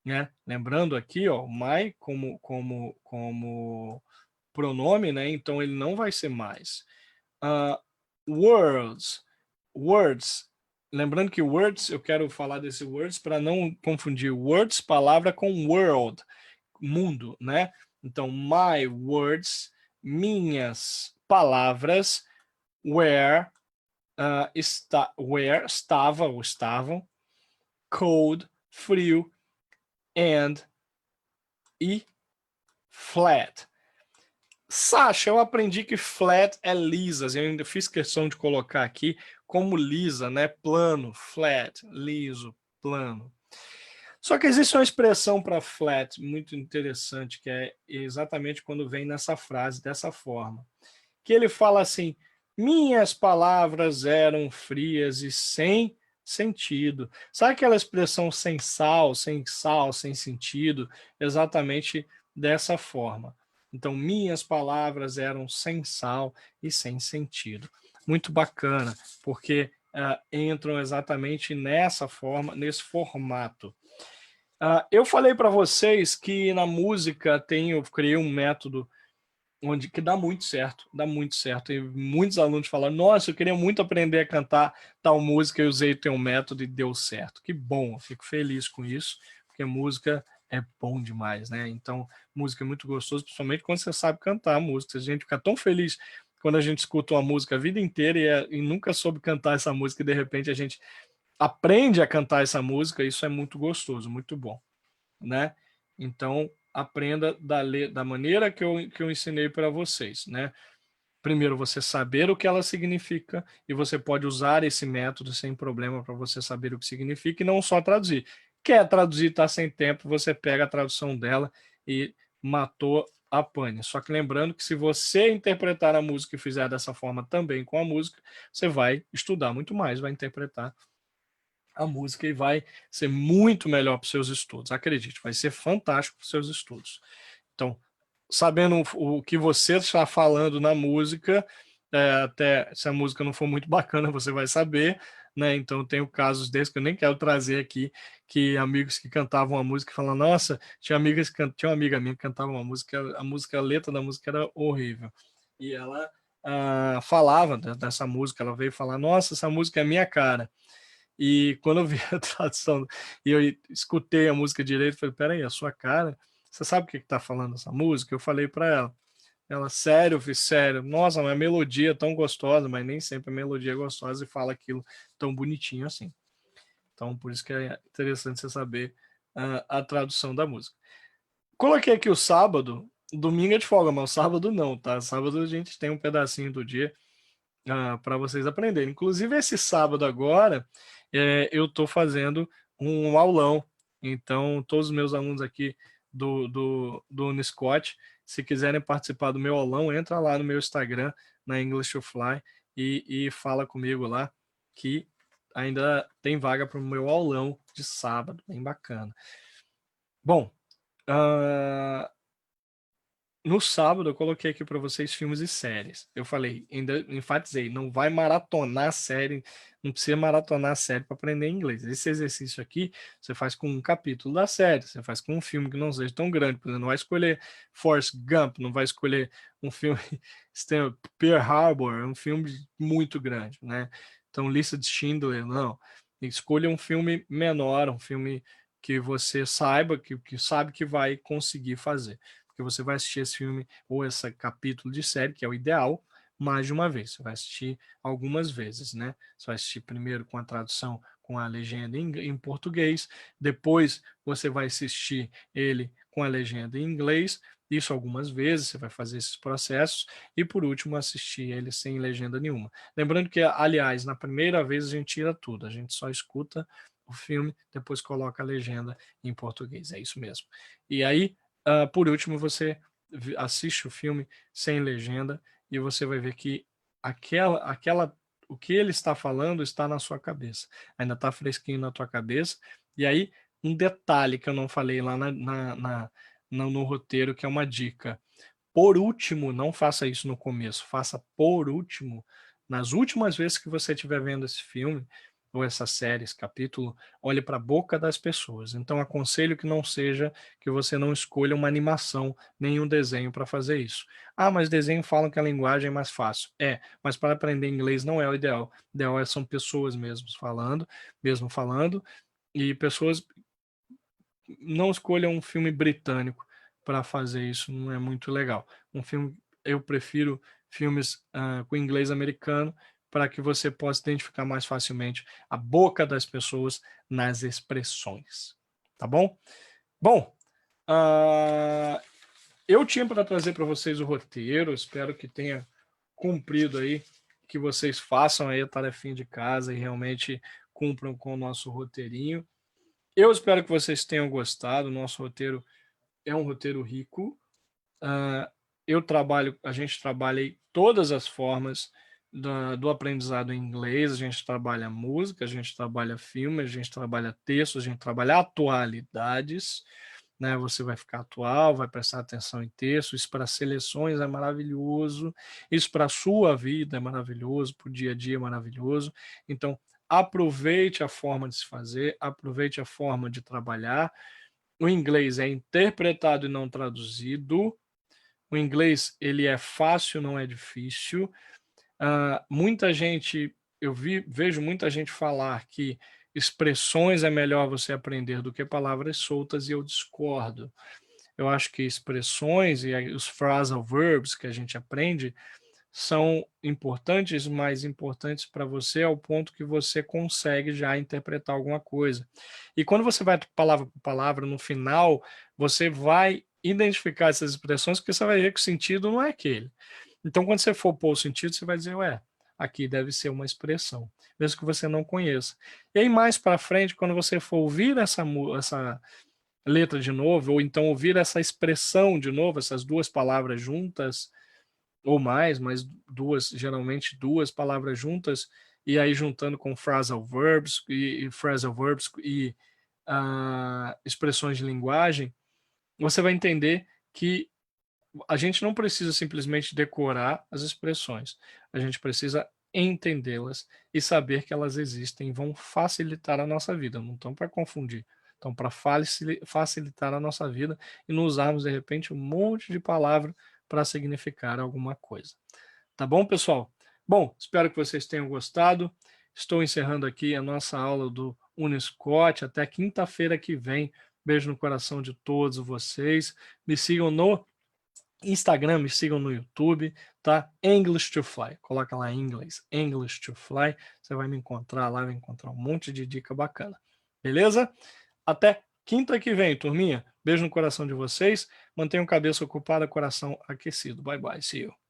né? Lembrando aqui, ó, my como pronome, né? Então ele não vai ser mais. Words, lembrando que words, eu quero falar desse words para não confundir words, palavra, com world, mundo, né? Então, my words, minhas palavras, where, estava ou estavam, cold, frio, and, e flat. Sasha, eu aprendi que flat é lisas, eu ainda fiz questão de colocar aqui como lisa, né? Plano, flat, liso, plano. Só que existe uma expressão para flat muito interessante, que é exatamente quando vem nessa frase, dessa forma. Que ele fala assim, minhas palavras eram frias e sem sentido. Sabe aquela expressão sem sal, sem sentido? Exatamente dessa forma. Então, minhas palavras eram sem sal e sem sentido. Muito bacana, porque entram exatamente nessa forma, nesse formato. Eu falei para vocês que na música eu criei um método que dá muito certo, E muitos alunos falam, nossa, eu queria muito aprender a cantar tal música, eu usei teu método e deu certo. Que bom, eu fico feliz com isso, porque música é bom demais, né? Então, música é muito gostoso, principalmente quando você sabe cantar música. A gente fica tão feliz quando a gente escuta uma música a vida inteira e nunca soube cantar essa música e de repente a gente aprende a cantar essa música, isso é muito gostoso, muito bom, né? Então, aprenda da maneira que eu ensinei para vocês, né? Primeiro, você saber o que ela significa, e você pode usar esse método sem problema para você saber o que significa e não só traduzir. Quer traduzir, está sem tempo, você pega a tradução dela e matou a pane. Só que lembrando que se você interpretar a música e fizer dessa forma também com a música, você vai estudar muito mais, vai interpretar a música e vai ser muito melhor para os seus estudos. Acredite, vai ser fantástico para os seus estudos. Então, sabendo o que você está falando na música, até se a música não for muito bacana, você vai saber, né? Então, tenho casos desses que eu nem quero trazer aqui, que amigos que cantavam a música falam, nossa, tinha uma amiga minha que cantava uma música, a letra da música era horrível. E ela falava dessa música, ela veio falar, nossa, essa música é minha cara. E quando eu vi a tradução e eu escutei a música direito, falei, peraí, a sua cara? Você sabe o que está falando essa música? Eu falei para ela. Ela, sério, fiz sério. Nossa, mas a melodia é tão gostosa, mas nem sempre a melodia é gostosa e fala aquilo tão bonitinho assim. Então, por isso que é interessante você saber a tradução da música. Coloquei aqui o sábado, domingo é de folga, mas o sábado não, tá? Sábado a gente tem um pedacinho do dia para vocês aprenderem. Inclusive, esse sábado agora, eu estou fazendo um aulão. Então, todos os meus alunos aqui do Uniscott, se quiserem participar do meu aulão, entra lá no meu Instagram, na English to Fly, e fala comigo lá, que ainda tem vaga para o meu aulão de sábado, bem bacana. Bom, no sábado eu coloquei aqui para vocês filmes e séries. Eu falei, ainda enfatizei, não vai maratonar a série, não precisa maratonar a série para aprender inglês. Esse exercício aqui você faz com um capítulo da série, você faz com um filme que não seja tão grande, por exemplo, não vai escolher Forrest Gump, não vai escolher um filme Pearl Harbor, um filme muito grande, né? Então, Lista de Schindler, não. Escolha um filme menor, um filme que você saiba, que sabe que vai conseguir fazer. Porque você vai assistir esse filme ou esse capítulo de série, que é o ideal, mais de uma vez. Você vai assistir algumas vezes, né? Você vai assistir primeiro com a tradução, com a legenda em português, depois você vai assistir ele com a legenda em inglês, isso algumas vezes, você vai fazer esses processos, e por último assistir ele sem legenda nenhuma. Lembrando que, aliás, na primeira vez a gente tira tudo, a gente só escuta o filme, depois coloca a legenda em português, é isso mesmo. E aí, por último, você assiste o filme sem legenda e você vai ver que o que ele está falando está na sua cabeça. Ainda está fresquinho na tua cabeça. E aí, um detalhe que eu não falei lá no roteiro, que é uma dica. Por último, não faça isso no começo, faça por último. Nas últimas vezes que você estiver vendo esse filme, ou essa série, esse capítulo, olhe para a boca das pessoas. Então, aconselho que não seja, que você não escolha uma animação, nem um desenho para fazer isso. Ah, mas desenho falam que a linguagem é mais fácil. Mas para aprender inglês não é o ideal. O ideal são pessoas mesmo falando, e pessoas não escolham um filme britânico para fazer isso, não é muito legal. Eu prefiro filmes com inglês americano, para que você possa identificar mais facilmente a boca das pessoas nas expressões. Tá bom? Bom, eu tinha para trazer para vocês o roteiro, espero que tenha cumprido aí, que vocês façam aí a tarefinha de casa e realmente cumpram com o nosso roteirinho. Eu espero que vocês tenham gostado, o nosso roteiro é um roteiro rico. A gente trabalha aí todas as formas do aprendizado em inglês, a gente trabalha música, a gente trabalha filme, a gente trabalha texto, a gente trabalha atualidades, né? Você vai ficar atual, vai prestar atenção em texto, isso para seleções é maravilhoso, isso para a sua vida é maravilhoso, para o dia a dia é maravilhoso. Então, aproveite a forma de se fazer, aproveite a forma de trabalhar. O inglês é interpretado e não traduzido. O inglês, ele é fácil, não é difícil. Muita gente, vejo muita gente falar que expressões é melhor você aprender do que palavras soltas, e eu discordo. Eu acho que expressões e os phrasal verbs que a gente aprende são importantes, mas importantes para você ao ponto que você consegue já interpretar alguma coisa. E quando você vai palavra por palavra, no final, você vai identificar essas expressões, porque você vai ver que o sentido não é aquele. Então, quando você for pôr o sentido, você vai dizer, ué, aqui deve ser uma expressão, mesmo que você não conheça. E aí, mais para frente, quando você for ouvir essa letra de novo, ou então ouvir essa expressão de novo, essas duas palavras juntas, ou mais, mas geralmente duas palavras juntas, e aí juntando com phrasal verbs e expressões de linguagem, você vai entender que a gente não precisa simplesmente decorar as expressões, a gente precisa entendê-las e saber que elas existem e vão facilitar a nossa vida, não estão para confundir, estão para facilitar a nossa vida e não usarmos, de repente, um monte de palavra para significar alguma coisa. Tá bom, pessoal? Bom, espero que vocês tenham gostado. Estou encerrando aqui a nossa aula do Uniscott. Até quinta-feira que vem. Beijo no coração de todos vocês. Me sigam no Instagram, me sigam no YouTube, tá? English to Fly. Coloca lá em inglês, English to Fly. Você vai me encontrar lá, vai encontrar um monte de dica bacana. Beleza? Até quinta que vem, turminha. Beijo no coração de vocês. Mantenham cabeça ocupada, coração aquecido. Bye, bye. See you.